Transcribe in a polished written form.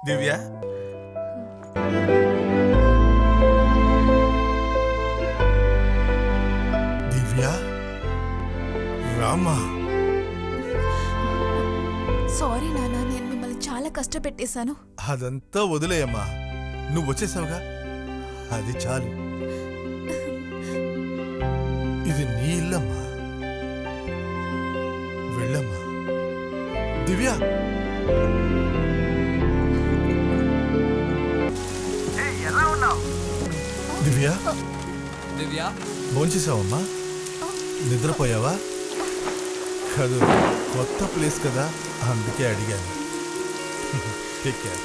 దివ్య దివ్య Rama. Sorry నాన్న, నేను మిమ్మల్ని చాలా కష్టపెట్టేశాను. అదంతా వదిలేయమ్మా, నువ్వు వచ్చేసావుగా అది చాలు. ఇది నీ ఇల్లమ్మా, వెళ్ళమ్మా. దివ్య ఎలా ఉన్నావు దివ్య దివ్య? భోంచేసావమ్మా? నిద్రపోయావా? కాదు, కొత్త ప్లేస్ కదా అందుకే అడిగాను. Take care.